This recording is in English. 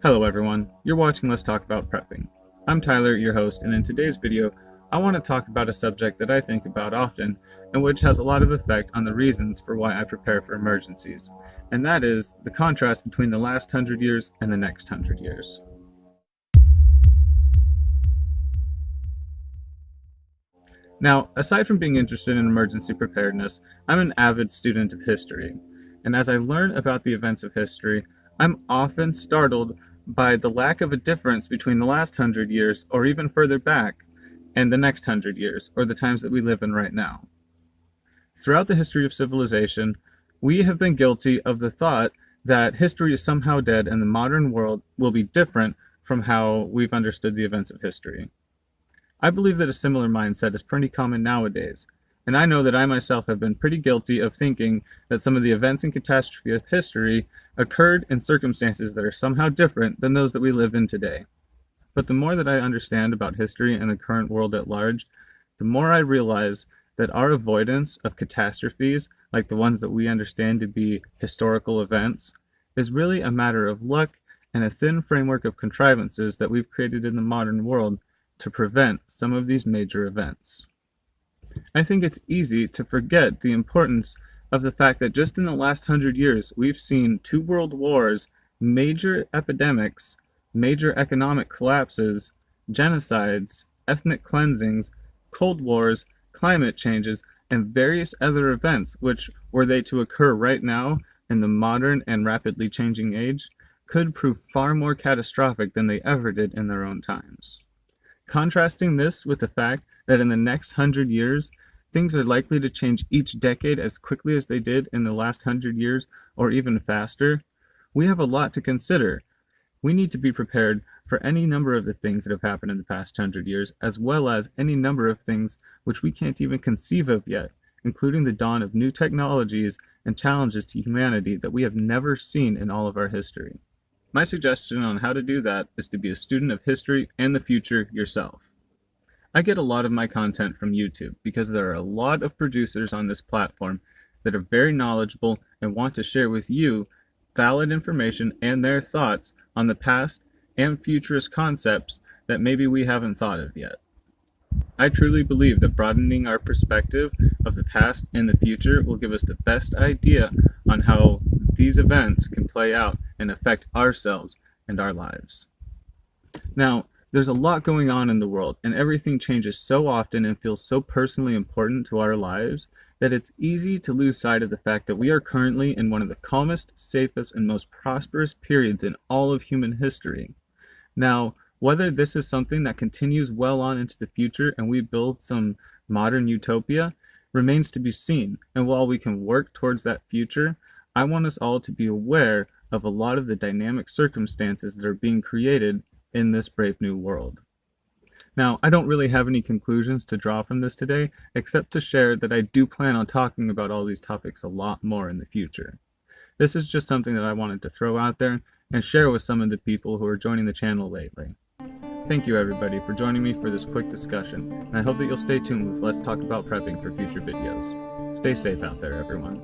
Hello everyone, you're watching Let's Talk About Prepping. I'm Tyler, your host, and in today's video, I want to talk about a subject that I think about often, and which has a lot of effect on the reasons for why I prepare for emergencies, and that is the contrast between the last 100 years and the next 100 years. Now, aside from being interested in emergency preparedness, I'm an avid student of history, and as I learn about the events of history, I'm often startled by the lack of a difference between the last 100 years, or even further back, and the next 100 years, or the times that we live in right now. Throughout the history of civilization, we have been guilty of the thought that history is somehow dead and the modern world will be different from how we've understood the events of history. I believe that a similar mindset is pretty common nowadays, and I know that I myself have been pretty guilty of thinking that some of the events and catastrophe of history occurred in circumstances that are somehow different than those that we live in today. But the more that I understand about history and the current world at large, the more I realize that our avoidance of catastrophes, like the ones that we understand to be historical events, is really a matter of luck and a thin framework of contrivances that we've created in the modern world to prevent some of these major events. I think it's easy to forget the importance of the fact that just in the last 100 years, we've seen 2 world wars, major epidemics, major economic collapses, genocides, ethnic cleansings, cold wars, climate changes, and various other events which, were they to occur right now in the modern and rapidly changing age, could prove far more catastrophic than they ever did in their own times. Contrasting this with the fact that in the next 100 years, things are likely to change each decade as quickly as they did in the last 100 years, or even faster, we have a lot to consider. We need to be prepared for any number of the things that have happened in the past 100 years, as well as any number of things which we can't even conceive of yet, including the dawn of new technologies and challenges to humanity that we have never seen in all of our history. My suggestion on how to do that is to be a student of history and the future yourself. I get a lot of my content from YouTube because there are a lot of producers on this platform that are very knowledgeable and want to share with you valid information and their thoughts on the past and futurist concepts that maybe we haven't thought of yet. I truly believe that broadening our perspective of the past and the future will give us the best idea on how these events can play out and affect ourselves and our lives. Now, there's a lot going on in the world, and everything changes so often and feels so personally important to our lives that it's easy to lose sight of the fact that we are currently in one of the calmest, safest, and most prosperous periods in all of human history. Now, whether this is something that continues well on into the future and we build some modern utopia remains to be seen, and while we can work towards that future, I want us all to be aware of a lot of the dynamic circumstances that are being created in this brave new world. Now, I don't really have any conclusions to draw from this today, except to share that I do plan on talking about all these topics a lot more in the future. This is just something that I wanted to throw out there and share with some of the people who are joining the channel lately. Thank you everybody for joining me for this quick discussion, and I hope that you'll stay tuned with Let's Talk About Prepping for future videos. Stay safe out there, everyone.